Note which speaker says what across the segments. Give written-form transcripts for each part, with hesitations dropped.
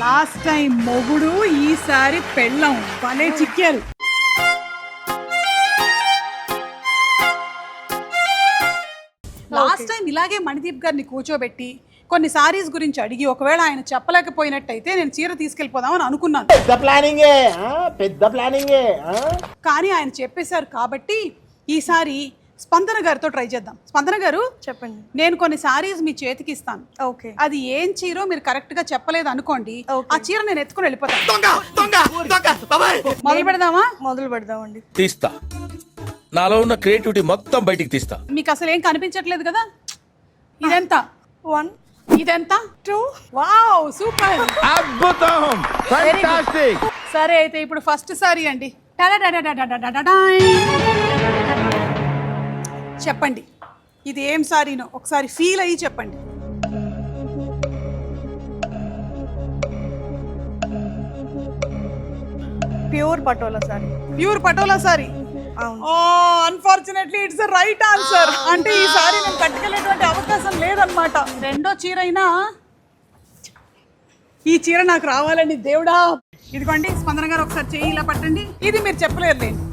Speaker 1: Last time మొగుడు, ఈసారి పెళ్ళం. భలే చిక్కారు. లాస్ట్ టైం ఇలాగే మణిదీప్ గారిని కూర్చోబెట్టి కొన్ని సారీస్ గురించి అడిగి ఒకవేళ ఆయన చెప్పలేకపోయినట్టయితే నేను చీర తీసుకెళ్ళిపోదామని అనుకున్నాను.
Speaker 2: పెద్ద ప్లానింగే.
Speaker 1: కానీ ఆయన చెప్పేశారు కాబట్టి ఈసారి స్పందన గారితో ట్రై చేద్దాం. స్పందన గారు
Speaker 3: చెప్పండి.
Speaker 1: నేను కొన్ని సారీస్ మీ చేతికి ఇస్తాను.
Speaker 3: ఓకే.
Speaker 1: అది ఏం చీరో మీరు కరెక్ట్ గా చెప్పలేదు అనుకోండి, ఆ చీర నేను ఎత్తుకుని వెళ్ళిపోతాను. మొదలు పెడదామా?
Speaker 3: మొదలు పెడదామండి.
Speaker 4: తీస్తా, నాలో ఉన్న క్రియేటివిటీ మొత్తం బయటికి తీస్తా.
Speaker 1: మీకు అసలు ఏం కనిపించట్లేదు కదా. ఇదెంత?
Speaker 3: 1,
Speaker 1: ఇదెంత?
Speaker 3: 2.
Speaker 1: వావ్, సూపర్,
Speaker 4: అద్భుతం, ఫ్యాంటాస్టిక్.
Speaker 1: సరే అయితే ఇప్పుడు ఫస్ట్ సారీ అండి. చెప్పండి ఇది ఏం సారీనో ఒకసారి ఫీల్ అయ్యి చెప్పండి.
Speaker 3: Pure patola sorry.
Speaker 1: Pure patola sorry. Unfortunately it's the right answer. అంటే ఈ సారీ నేను కట్టుకెళ్ళేటువంటి అవకాశం లేదన్నమాట. రెండో చీర అయినా ఈ చీర నాకు రావాలని దేవుడా. ఇదిగోండి స్పందన గారు, ఒకసారి చెయ్యి ఇలా పట్టండి. ఇది మీరు చెప్పలేరులేండి,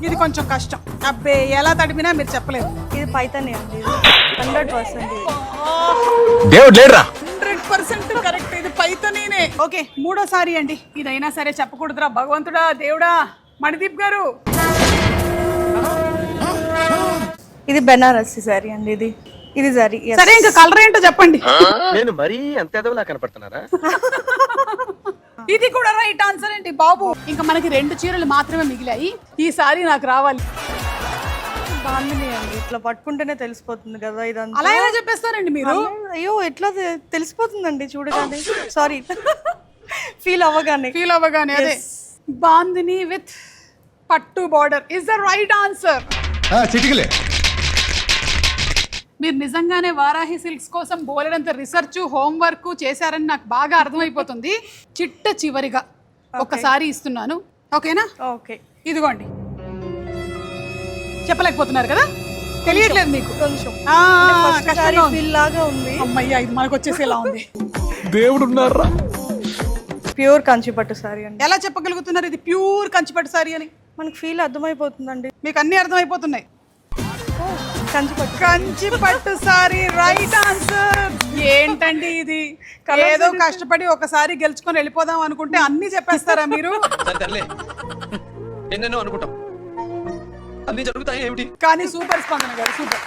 Speaker 1: ఇది కొంచెం కష్టం. అబ్బే, ఎలా తడిపినా మీరు చెప్పలేరు.
Speaker 3: ఇది పైతానే అండి. 100%
Speaker 4: దేవుడు లేడురా.
Speaker 1: 100% కరెక్ట్. ఇది పైతనీనే. ఓకే, మూడో సారీ అండి. ఇదైనా సరే చెప్పకూడదురా భగవంతుడా, దేవుడా. మణిదీప్ గారు,
Speaker 3: ఇది బెనారసి సారీ అండి. ఇది సారీ.
Speaker 1: సరే ఇంకా కలర్ ఏంటో చెప్పండి.
Speaker 2: నేను మరీ అంత ఎదవలా కనపడుతున్నారా?
Speaker 1: ఇది కూడా రైట్ ఆన్సర్ అండి బాబు. ఇంకా మనకి 2 చీరలు మాత్రమే మిగిలాయి. ఈ సారీ నాకు రావాలి.
Speaker 3: బాగుంది అండి. ఇట్లా పట్టుకుంటేనే తెలిసిపోతుంది కదా ఇదంతా.
Speaker 1: అలా ఎలా చెప్పేస్తారండి మీరు?
Speaker 3: అయ్యో, ఎట్లా తెలిసిపోతుందండి చూడగానే. సారీ, ఫీల్ అవ్వగానే. అదే
Speaker 1: బాందిని విత్ పట్టు border is the right answer.
Speaker 4: చిటికలే.
Speaker 1: మీరు నిజంగానే వారాహి సిల్క్స్ కోసం బోలెడంత రీసెర్చ్ హోంవర్క్ చేశారని నాకు బాగా అర్థమైపోతుంది. చిట్ట చివరిగా ఒకసారి ఇస్తున్నాను, ఓకేనా?
Speaker 3: ఓకే.
Speaker 1: ఇదిగోండి. చెప్పలేకపోతున్నారు కదా, తెలియట్లేదు మీకు
Speaker 3: కొంచెం
Speaker 1: కష్టంగా ఉంది.
Speaker 3: ఫీల్ లాగా ఉంది.
Speaker 1: అమ్మయ్య, ఇది మనకు వచ్చేసేలా ఉంది.
Speaker 4: దేవుడు ఉన్నారా?
Speaker 3: ప్యూర్ కంచిపట్టు సారీ అండి.
Speaker 1: ఎలా చెప్పగలుగుతున్నారు ఇది ప్యూర్ కంచిపట్టు సారీ అని?
Speaker 3: మనకు ఫీల్ అర్థమైపోతుందండి.
Speaker 1: మీకు అన్ని అర్థమైపోతున్నాయి.
Speaker 3: కంచిపట్టు
Speaker 1: సారీ రైట్ ఆన్సర్. ఏంటండి ఇది? ఏదో కష్టపడి ఒకసారి గెలుచుకొని వెళ్ళిపోదాం అనుకుంటే అన్ని చెప్పేస్తారా మీరు?
Speaker 2: ఎన్నెన్నో అనుకుంటాం, అన్ని జరుగుతాయి ఏమిటి?
Speaker 1: కానీ సూపర్ స్పందన గారు, సూపర్.